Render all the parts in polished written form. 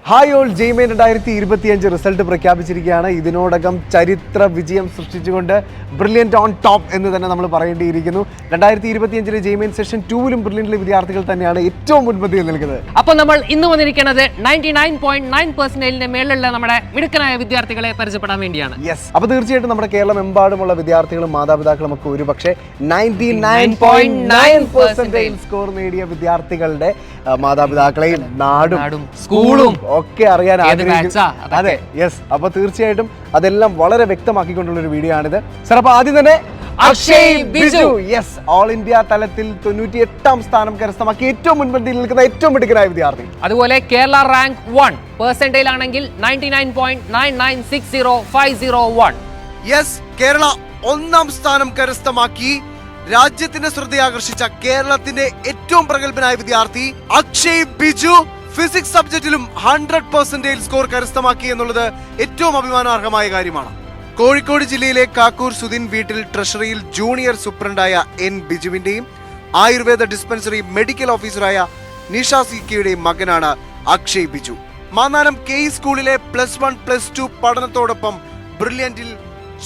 Hi all, ജെയ്മെയിൻ 2025 result പ്രഖ്യാപിച്ചിരിക്കുകയാണ്. ഇതിനോടകം ചരിത്ര വിജയം സൃഷ്ടിച്ചുകൊണ്ട് ബ്രില്യൻറ്റ് ഓൺ ടോപ്പ് എന്ന് തന്നെ നമ്മൾ പറയേണ്ടിയിരിക്കുന്നു. 2025 ജെയ്മെയിൻ സെഷൻ 2-ലും ബ്രില്യൻറ്റിലെ വിദ്യാർത്ഥികൾ തന്നെയാണ് ഏറ്റവും മുൻപന്തിയിൽ നിൽക്കുന്നത്. അപ്പോൾ നമ്മൾ ഇന്ന് വന്നിരിക്കുന്നത് 99.9% മേളിലുള്ള നമ്മുടെ മിടുക്കനായ വിദ്യാർത്ഥികളെ പരിചയപ്പെടാൻ വേണ്ടിയാണ്. യെസ്, അപ്പോൾ തീർച്ചയായിട്ടും നമ്മുടെ കേരളമെമ്പാടുമുള്ള വിദ്യാർത്ഥികളും മാതാപിതാക്കളും ഒക്കെ ഒരു പക്ഷേ 99.9% സ്കോർ നേടിയ വിദ്യാർത്ഥികളുടെ മാതാപിതാക്കളെയും നാടും സ്കൂളും ഒക്കെ അറിയാൻ ആഗ്രഹിക്കുന്നു. അതെ, യെസ്. അപ്പൊ തീർച്ചയായിട്ടും അതെല്ലാം വളരെ വ്യക്തമാക്കിക്കൊണ്ടുള്ള ഒരു വീഡിയോ ആണിത്. സർ, അപ്പൊ ആദ്യം തന്നെ Akshay Biju, yes, all India തലത്തിൽ 98ാം സ്ഥാനം കരസ്ഥമാക്കി ഏറ്റവും മുൻപന്തിയിൽ നിൽക്കുന്ന ഏറ്റവും മിടുക്കനായ വിദ്യാർത്ഥി. അതുപോലെ കേരള റാങ്ക് 1 പെർസെന്റേജ് ആണെങ്കിൽ 99.9960501. യെസ്, കേരള 1ാം സ്ഥാനം കരസ്ഥമാക്കി രാജ്യത്തിന്റെ ശ്രദ്ധയാകർഷിച്ച കേരളത്തിന്റെ ഏറ്റവും പ്രഗത്ഭനായ വിദ്യാർത്ഥി അക്ഷയ് ബിജു ഫിസിക്സ് സബ്ജക്റ്റിലും 100% സ്കോർ കരസ്ഥമാക്കി എന്നുള്ളത് ഏറ്റവും അഭിമാനാർഹമായ കാര്യമാണ്. കോഴിക്കോട് ജില്ലയിലെ കാക്കൂർ സുദിൻ വീട്ടിൽ ട്രഷറിയിൽ ജൂനിയർ സൂപ്രണ്ടായ എൻ ബിജുവിന്റെയും ആയുർവേദ ഡിസ്പെൻസറി മെഡിക്കൽ ഓഫീസറായ നിഷ സിക്കയുടെയും മകനാണ് അക്ഷയ് ബിജു. മാന്നാനം കെ സ്കൂളിലെ +1 +2 പഠനത്തോടൊപ്പം ബ്രില്യന്റിൽ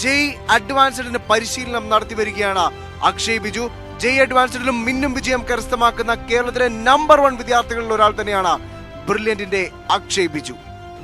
ജെയ് അഡ്വാൻസ്ഡിന് പരിശീലനം നടത്തി വരികയാണ് അക്ഷയ് ബിജു. ജെയ് അഡ്വാൻസ്ഡിലും മിന്നും വിജയം കരസ്ഥമാക്കുന്ന കേരളത്തിലെ നമ്പർ 1 വിദ്യാർത്ഥികളിൽ ഒരാൾ തന്നെയാണ് ബ്രില്യന്റിന്റെ Akshay Biju.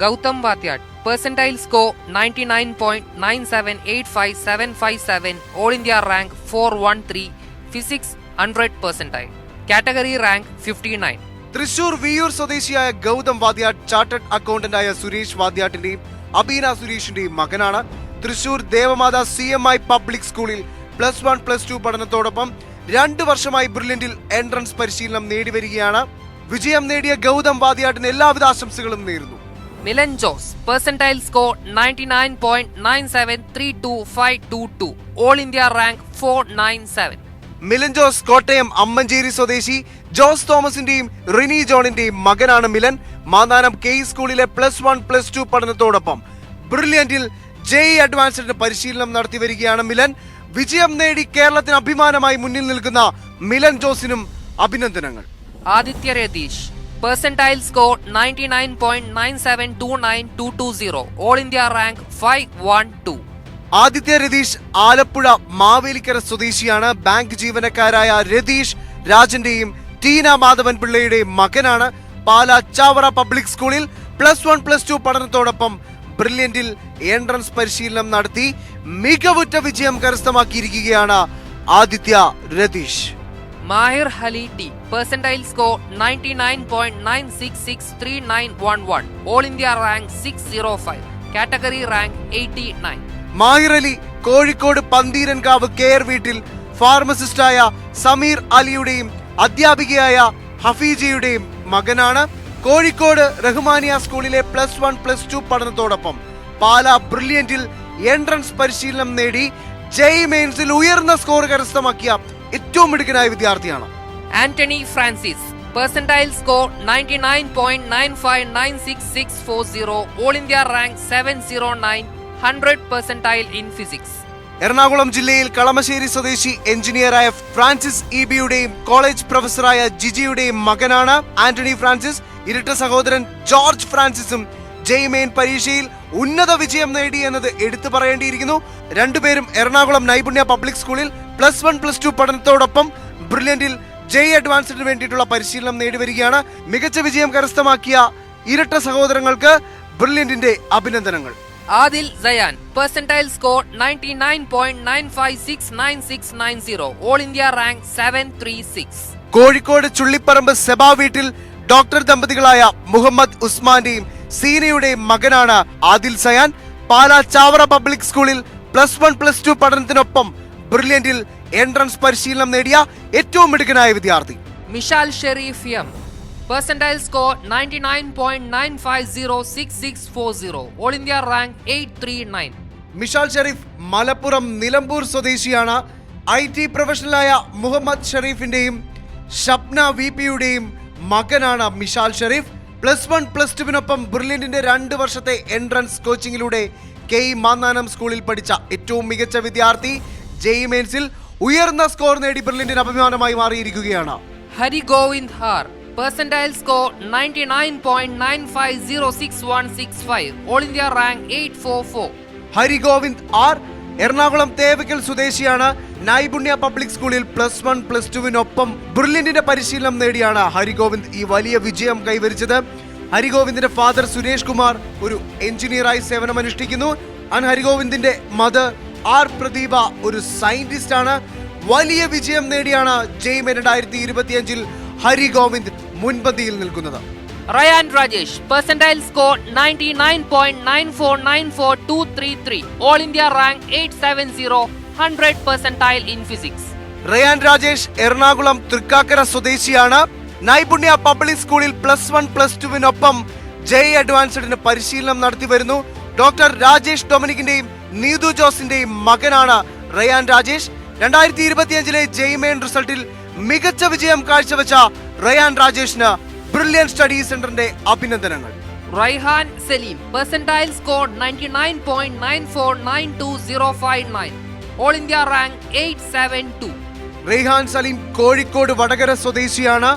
Gautham Vathyad percentile score 99.9785757, all India rank 413, physics 100%, category rank 59. Thrissur Viyyur സ്വദേശിയായ ഗൗതം വാദ്യാട്ട് ചാർട്ടേഡ് അക്കൗണ്ടന്റായ സുരേഷ് വാദ്യാട്ടിന്റെയും അബീന സുരേഷിന്റെയും മകനാണ്. തൃശൂർ ദേവമാത CMI പബ്ലിക് സ്കൂളിൽ +1 +2 പഠനത്തോടൊപ്പം 2 വർഷമായി ബ്രില്യന്റിൽ എൻട്രൻസ് പരിശീലനം നേടിവരികയാണ്. വിജയം നേടിയ ഗൗതം വാദ്യാട്ടിന് എല്ലാവിധ ആശംസകളും നേരുന്നു. Milan Jose percentile score 99.9732522, all India rank 497. Milan Jose Kottayam Ammancheri സ്വദേശി ജോസ് തോമസിന്റെയും റിനി ജോണിന്റെയും മകനാണ് മിലൻ. മാന്നാനം കെ സ്കൂളിലെ +1 +2 പഠനത്തോടൊപ്പം ബ്രില്യന്റിൽ ജെയ് അഡ്വാൻസ്ഡിന് പരിശീലനം നടത്തി വരികയാണ് മിലൻ. വിജയം നേടി കേരളത്തിന് അഭിമാനമായി മുന്നിൽ നിൽക്കുന്ന മിലൻ ജോസിനും അഭിനന്ദനങ്ങൾ. Adithya Ratheesh percentile score 99.9729220, all India rank 512. Adithya Ratheesh Alappuzha Mavelikkara സ്വദേശിയാണ്. ബാങ്ക് ജീവനക്കാരായ രതീഷ് രാജന്റെയും ടീന മാധവൻ പിള്ളയുടെയും മകനാണ്. പാലാ ചാവറ പബ്ലിക് സ്കൂളിൽ +1 +2 പഠനത്തോടൊപ്പം ബ്രില്യന്റിൽ എൻട്രൻസ് പരിശീലനം നടത്തി മികവുറ്റ വിജയം കരസ്ഥമാക്കിയിരിക്കുകയാണ് Aditya Ratheesh. Mahir Ali T percentile score 99.9663911, all India rank 605, category rank 89. Mahir Ali Kozhikode Pantheerankavu Care വീട്ടിൽ ഫാർമസിസ്റ്റായ സമീർ അലിയുടെയും അധ്യാപികയായ ഹഫീജയുടെയും മകനാണ്. കോഴിക്കോട് റഹ്മാനിയ സ്കൂളിലെ +1 +2 പഠനത്തോടൊപ്പം പാലാ ബ്രില്യന്റിൽ എൻട്രൻസ് പരിശീലനം നേടി ജെയ് മെയിൻസിൽ ഉയർന്ന സ്കോർ കരസ്ഥമാക്കിയ ഏറ്റവും മിടുക്കനായ വിദ്യാർത്ഥിയാണ്. Antony Francis percentile score 99.9596640, all India rank 709, 100% in physics. Ernakulam ജില്ലയിൽ കളമശ്ശേരി സ്വദേശി എഞ്ചിനീയറായ ഫ്രാൻസിസ് ഇബിയുടെയും കോളേജ് പ്രൊഫസറായ ജിജിയുടെയും മകനാണ് ആന്റണി ഫ്രാൻസിസ്. ഇരട്ട സഹോദരൻ ജോർജ് ഫ്രാൻസിസും ജെയ് മെയിൻ പരീക്ഷയിൽ ഉന്നത വിജയം നേടി എന്നത് എടുത്തു പറയേണ്ടിയിരിക്കുന്നു. രണ്ടുപേരും എറണാകുളം നൈപുണ്യ പബ്ലിക് സ്കൂളിൽ +1 +2 പഠനത്തോടൊപ്പം ബ്രില്യന്റിൽ ജെയ് അഡ്വാൻസ്ഡിന് വേണ്ടിയിട്ടുള്ള പരിശീലനം നേടിവരികയാണ്. മികച്ച വിജയം കരസ്ഥമാക്കിയ ഇരട്ട സഹോദരങ്ങൾക്ക് ബ്രില്യന്റിന്റെ അഭിനന്ദനങ്ങൾ. Adil Sayan percentile score 99.9569690, all India rank 736. Kozhikode Chullipparamb Seba വീട്ടിൽ ഡോക്ടർ ദമ്പതികളായ മുഹമ്മദ് ഉസ്മാന്റെയും സീനയുടെയും മകനാണ് ആദിൽ സയാൻ. പാലാ ചാവറ പബ്ലിക് സ്കൂളിൽ +1 +2 പഠനത്തിനൊപ്പം ബ്രില്യന്റിൽ എൻട്രൻസ് പരിശീലനം നേടിയ ഏറ്റവും മിടുക്കനായ വിദ്യാർത്ഥി. Mishal Shareef M percentile score 99.9506640, all India rank 839. Mishal Shareef Malappuram Nilambur സ്വദേശിയാണ്. IT പ്രൊഫഷണലായ മുഹമ്മദ് ഷെരീഫിന്റെയും ഷബ്ന VPയുടെയും മകനാണ് മിഷാൽ ഷെരീഫ്. +1 +2 ബ്രില്യന്റിന്റെ 2 വർഷത്തെ എൻട്രൻസ് കോച്ചിങ്ങിലൂടെ കെ മാന്നാനം സ്കൂളിൽ പഠിച്ച ഏറ്റവും മികച്ച വിദ്യാർത്ഥി ജെയ് മെയിൻസിൽ ഉയർന്ന സ്കോർ നേടി ബ്രില്യന്റിന് അഭിമാനമായി മാറിയിരിക്കുകയാണ്. Hari Govind R percentile score 99.95066165, All India rank 844. Hari Govind R Ernakulam Thevakkal സ്വദേശിയാണ്. നൈപുണ്യ പബ്ലിക് സ്കൂളിൽ +1 +2 ബ്രില്യന്റിന്റെ പരിശീലനം നേടിയാണ് ഹരിഗോവിന്ദ് ഈ വലിയ വിജയം കൈവരിച്ചത്. ഹരിഗോവിന്ദിന്റെ ഫാദർ സുരേഷ് കുമാർ ഒരു എഞ്ചിനീയറായി സേവനമനുഷ്ഠിക്കുന്നു. ഹരിഗോവിന്ദിന്റെ മദർ ആർ പ്രദീപ ഒരു സയന്റിസ്റ്റ് ആണ്. വലിയ വിജയം നേടിയാണ് ജെയ്മെ 2025 ഹരിഗോവിന്ദ് മുൻപന്തിയിൽ നിൽക്കുന്നത്. Ryan Rajesh, percentile score 99.9494233, All India rank 870, 100 percentile in physics. Rayan Rajesh Ernakulam Thrikkakara സ്വദേശിയാണ്. നൈപുണ്യ പബ്ലിക് സ്കൂളിൽ +1 +2 ജെ അഡ്വാൻസ്ഡിന് പരിശീലനം നടത്തി വരുന്നു. ഡോക്ടർ രാജേഷ് ഡൊമിനിക്കിന്റെയും നീതു ജോസിന്റെയും മകനാണ് റയാൻ രാജേഷ്. 2025 ജെയ്മെയിൻ റിസൾട്ടിൽ മികച്ച വിജയം കാഴ്ചവെച്ച റയാൻ രാജേഷിന് ബ്രില്യന്റ് സ്റ്റഡി സെന്ററിന്റെ അഭിനന്ദനങ്ങൾ. Raihan Salim, percentile score 99.9492059, All India rank 872. Raihan Saleem Kozhikode Vadakara സ്വദേശിയാണ്.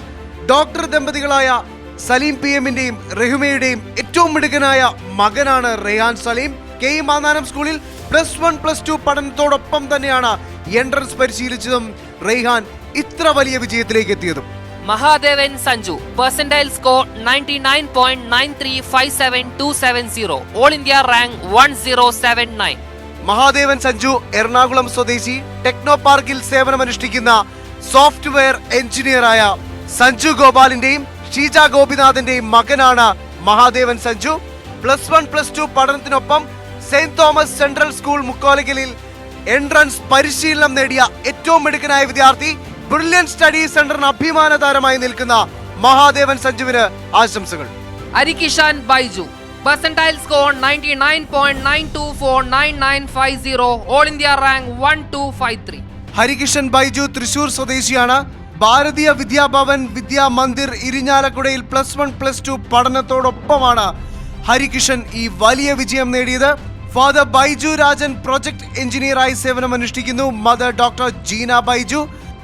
ഡോക്ടർ ദമ്പതികളായ സലീം PM-ന്റെയും റഹ്മയുടെയും ഏറ്റവും മിടുക്കനായ മകനാണ് റെയ്ഹാൻ സലീം. കെ മാന്നാനം സ്കൂളിൽ +1 +2 പഠനത്തോടൊപ്പം തന്നെയാണ് എൻട്രൻസ് പരിശീലിച്ചതും റെയ്ഹാൻ ഇത്ര വലിയ വിജയത്തിലേക്ക് എത്തിയതും. Mahadevan Sanju, percentile score 99.9357270, All India rank 1079. Mahadevan Sanju Ernakulam സ്വദേശി ടെക്നോ പാർക്കിൽ സേവനമനുഷ്ഠിക്കുന്ന സോഫ്റ്റ്വെയർ എഞ്ചിനീയറായ സഞ്ജു ഗോപാലിന്റെയും ഷീജ ഗോപിനാഥിന്റെയും മകനാണ് മഹാദേവൻ സഞ്ജു. +1 +2 പഠനത്തിനൊപ്പം സെന്റ് തോമസ് സെൻട്രൽ സ്കൂൾ മുക്കോലക്കലിൽ എൻട്രൻസ് പരിശീലനം നേടിയ ഏറ്റവും മിടുക്കനായ വിദ്യാർത്ഥി. ബ്രില്യന്റ് സ്റ്റഡി സെന്ററിന് അഭിമാന താരമായി നിൽക്കുന്ന മഹാദേവൻ സഞ്ജുവിന് ആശംസകൾ. Arikishan Baiju, percentile score 99.9249950, All India rank 1253. Harikishan Baiju Thrissur സ്വദേശിയാണ്. ഭാരതീയ വിദ്യാഭവൻ വിദ്യാ മന്ദിർ ഇരിഞ്ഞാലക്കുടയിൽ +1 +2 പഠനത്തോടൊപ്പമാണ് ഹരികിഷൻ ഈ വലിയ വിജയം നേടിയത്. ഫാദർ ബൈജു രാജൻ പ്രൊജക്ട് എഞ്ചിനീയറായി സേവനമനുഷ്ഠിക്കുന്നു. Mother doctor Jeena Baiju.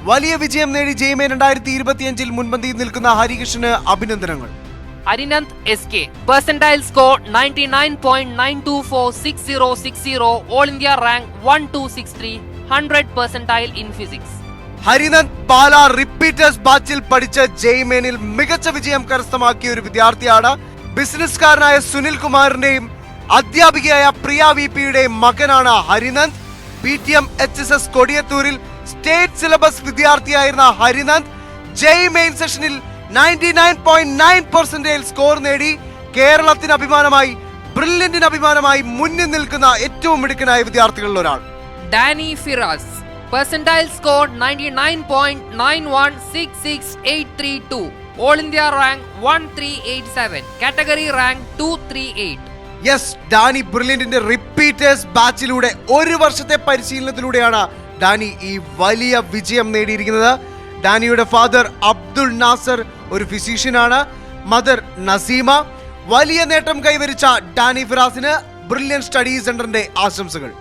വലിയ വിജയം നേടി ജെയ്മെ 2025 മുൻപന്തിയിൽ നിൽക്കുന്ന ഹരികൃഷ്ണന് അഭിനന്ദനങ്ങൾ. Arinanth SK, percentile score 99.9246060, All India rank 1263, 100 percentile in physics. Harinand Pala repeaters ബാച്ചിൽ പഠിച്ച ജെയ്മെനിൽ മികച്ച വിജയം കരസ്ഥമാക്കിയ ഒരു വിദ്യാർത്ഥിയാണ്. ബിസിനസ്സുകാരനായ സുനിൽ കുമാറിന്റെയും അധ്യാപികയായ പ്രിയ VP-യുടെയും മകനാണ് ഹരിനന്ദ്. PTM HSS കൊടിയത്തൂരിൽ സ്റ്റേറ്റ് സിലബസ് വിദ്യാർത്ഥിയായിരുന്ന ഹരിനന്ദ് ജെയ് മെയിൻ സെഷനിൽ 99.9% സ്കോർ നേടി കേരളത്തിന് അഭിമാനമായി ബ്രില്യന്റിന് അഭിമാനമായി മുന്നിൽ നിൽക്കുന്ന ഏറ്റവും മിടുക്കനായ വിദ്യാർത്ഥികളിൽ ഒരാൾ. Danny Firas, percentile score 99.9166832, All India rank 1387, category rank 238. Yes, Dani ബ്രില്യന്റിന്റെ റിപ്പീറ്റേഴ്സ് ബാച്ചിലൂടെ ഒരു വർഷത്തെ പരിശീലനത്തിലൂടെയാണ് ഡാനി ഈ വലിയ വിജയം നേടിയിരിക്കുന്നത്. ഡാനിയുടെ ഫാദർ അബ്ദുൾ നാസർ ഒരു ഫിസിഷ്യനാണ്. മദർ നസീമ. വലിയ നേട്ടം കൈവരിച്ച ഡാനി ഫിറാസിന് ബ്രില്യന്റ് സ്റ്റഡി സെന്ററിന്റെ ആശംസകൾ.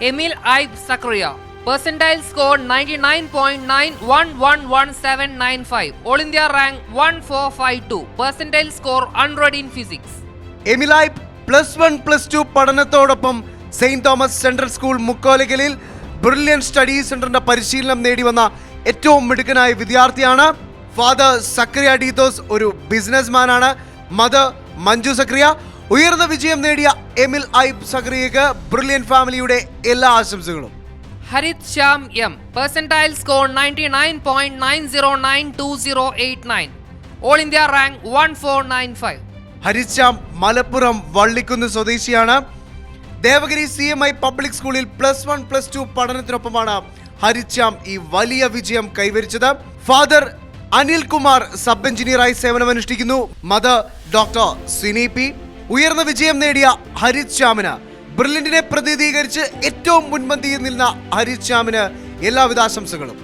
Emil Aib Sakria, percentile score 99.911795, All India rank 1452, percentile score 100 in physics. എമിലായ് +1 +2 പഠനത്തോടൊപ്പം സെയിന്റ് തോമസ് സെൻട്രൽ സ്കൂൾ മുക്കോലക്കലിൽ ബ്രില്യന്റ് സ്റ്റഡി സെന്ററിന്റെ പരിശീലനം നേടിവന്ന ഏറ്റവും മിടുക്കനായ വിദ്യാർത്ഥിയാണ്. ഫാദർ സക്രിയ ഡീതോസ് ഒരു ബിസിനസ്മാനാണ്. മദർ മഞ്ജു സക്രിയ. ഉയർന്ന വിജയം നേടിയ എമിൽ ഐബ് സക്രിയക്ക് ബ്രില്യന്റ് ഫാമിലിയുടെ എല്ലാ ആശംസകളും. Harith Sham M, percentile score 99.9092089, All India rank 1495. Harith Shyam Malappuram Vallikkunnu സ്വദേശിയാണ്. ദേവഗിരി CMI പബ്ലിക് സ്കൂളിൽ +1 +2 പഠനത്തിനൊപ്പമാണ് ഹരിത് ശ്യാം ഈ വലിയ വിജയം കൈവരിച്ചത്. ഫാദർ അനിൽ കുമാർ സബ് എഞ്ചിനീയറായി സേവനമനുഷ്ഠിക്കുന്നു. Mother doctor Sini P. ഉയർന്ന വിജയം നേടിയ ഹരിത് ശ്യാമിന് ബ്രില്യന്റിനെ പ്രതിനിധീകരിച്ച് ഏറ്റവും മുൻപന്തിയിൽ നിന്ന ഹരിത് ശ്യാമിന് എല്ലാവിധ ആശംസകളും.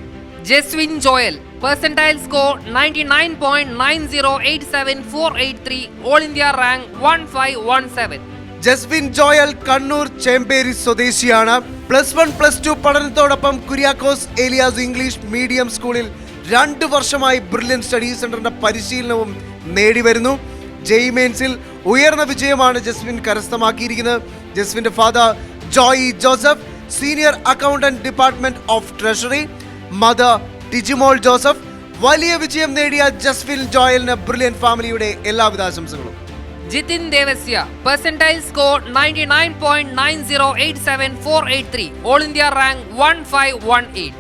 Jeswin Joel, percentile score 99.9087483, All India rank 1517. Jaswin Joel Kannur Chemperi സ്വദേശിയാണ്. +1 +2 പഠനത്തോടൊപ്പം കുര്യാക്കോസ് ഏലിയാസ് ഇംഗ്ലീഷ് മീഡിയം സ്കൂളിൽ 2 വർഷമായി ബ്രില്യൻ സ്റ്റഡി സെന്ററിന്റെ പരിശീലനവും നേടിവരുന്നു. ജെഇ മെയിൻസിൽ ഉയർന്ന വിജയമാണ് ജസ്വിൻ കരസ്ഥമാക്കിയിരിക്കുന്നത്. ജസ്വിന്റെ father Joy Joseph, senior accountant department of treasury. Mother Tijimol Joseph. വലിയ വിജയം നേടിയ ജസ്വിൻ ജോയലിന് ബ്രില്യൻ ഫാമിലിയുടെ എല്ലാവിധ ആശംസകളും. Jithin Devasya, percentile score 99.9087483, all India rank 1518.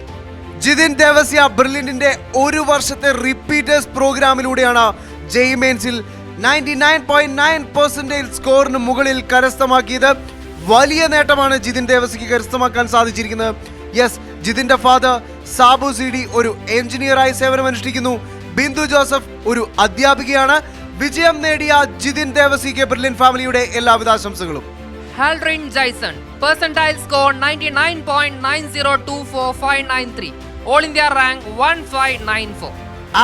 Jithin Devasya ബ്രില്യന്റിന്റെ 1 വർഷത്തെ റിപ്പീറ്റേഴ്സ് പ്രോഗ്രാമിലൂടെയാണ് ജെഇ മെയിൻസിൽ 99.9% സ്കോറിന് മുകളിൽ കരസ്ഥമാക്കിയത്. വലിയ നേട്ടമാണ് ജിതിൻ ദേവസ്യക്ക് കരസ്ഥമാക്കാൻ സാധിച്ചിരിക്കുന്നത്. യെസ്, ജിതിന്റെ ഫാദർ സാബു സിഡി ഒരു എഞ്ചിനീയറായി സേവനമനുഷ്ഠിക്കുന്നു. ബിന്ദു ജോസഫ് ഒരു അധ്യാപികയാണ്. വിജയം നേടിയ ജിതിൻ ദേവസിക്ക് ബ്രില്യൻ ഫാമിലിയുടെ എല്ലാവിധ ആശംസകളും. Aldrin Jaison, percentile score 99.9024593, all India rank 1594.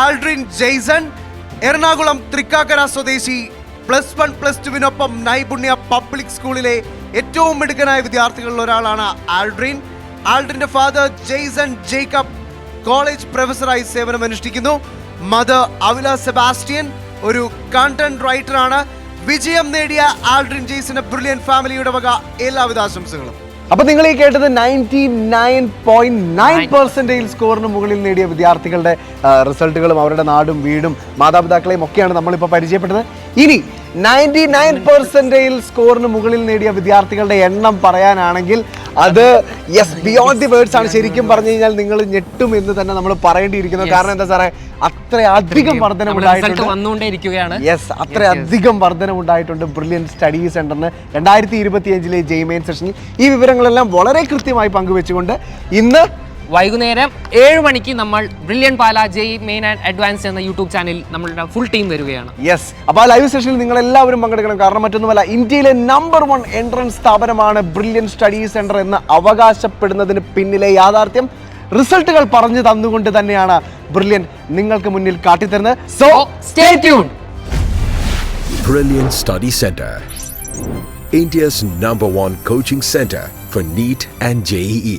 Aldrin Jaison Ernakulam Thrikkakara സ്വദേശി. +1 +2വിനൊപ്പം നൈപുണ്യ പബ്ലിക് സ്കൂളിലെ ഏറ്റവും മിടുക്കനായ വിദ്യാർത്ഥികളിൽ ഒരാളാണ് ആൽഡ്രിൻ. ആൽഡ്രിന്റെ ഫാദർ ജെയ്സൺ ജേക്കബ് കോളേജ് പ്രൊഫസറായി സേവനമനുഷ്ഠിക്കുന്നു. മദർ അവില സെബാസ്റ്റ്യൻ ഒരു കണ്ടന്റ് റൈറ്റർ ആണ്. വിജയം നേടിയ ആൽഡ്രിൻ ജെയ്സന് ബ്രില്യൻ ഫാമിലിയുടെ വക എല്ലാവിധ ആശംസകളും. അപ്പൊ നിങ്ങൾ ഈ കേട്ടത് 99.9% സ്കോറിന് മുകളിൽ നേടിയ വിദ്യാർത്ഥികളുടെ റിസൾട്ടുകളും അവരുടെ നാടും വീടും മാതാപിതാക്കളെയും ഒക്കെയാണ് നമ്മളിപ്പോൾ പരിചയപ്പെട്ടത്. ഇനി 99% സ്കോറിന് മുകളിൽ നേടിയ വിദ്യാർത്ഥികളുടെ എണ്ണം പറയാനാണെങ്കിൽ അത് യെസ് ബിയോണ്ട് ദി വേർഡ്സ് ആണ്. ശരിക്കും പറഞ്ഞു കഴിഞ്ഞാൽ നിങ്ങൾ ഞെട്ടും എന്ന് തന്നെ നമ്മൾ പറയേണ്ടിയിരിക്കുന്നത്. കാരണം എന്താ സാറേ, അത്രയധികം വർധനമുണ്ടായിട്ടുണ്ട്. യെസ്, അത്രയധികം വർധനമുണ്ടായിട്ടുണ്ട് ബ്രില്യൻ സ്റ്റഡി സെന്ററിന് 2025 ജെഇ മെയിൻ സെഷനിൽ. ഈ വിവരങ്ങളെല്ലാം വളരെ കൃത്യമായി പങ്കുവെച്ചുകൊണ്ട് ഇന്ന് വൈകുന്നേരം 7 മണിക്ക് നമ്മൾ brilliant Pala JEE main and advance എന്ന യൂട്യൂബ് ചാനലിൽ നമ്മളുടെ ഫുൾ ടീം വരികയാണ്. യെസ്, അപ്പോൾ ആ ലൈവ് സെഷനിൽ നിങ്ങൾ എല്ലാവരും പങ്കെടുക്കണം. കാരണം മറ്റൊന്നുമല്ല, ഇന്ത്യയിലെ നമ്പർ 1 എൻട്രൻസ് സ്ഥാപനമാണ് ബ്രില്യൻ സ്റ്റഡി സെന്റർ എന്ന് അവകാശപ്പെടുന്നതിന് പിന്നിലെ യാഥാർത്ഥ്യം റിസൾട്ടുകൾ പറഞ്ഞു തന്നുകൊണ്ട് തന്നെയാണ് ബ്രില്യൻ നിങ്ങൾക്ക് മുന്നിൽ കാട്ടിത്തരുന്നത്. So stay tune. Brilliant Study Center, India's #1 coaching center for NEET and JEE.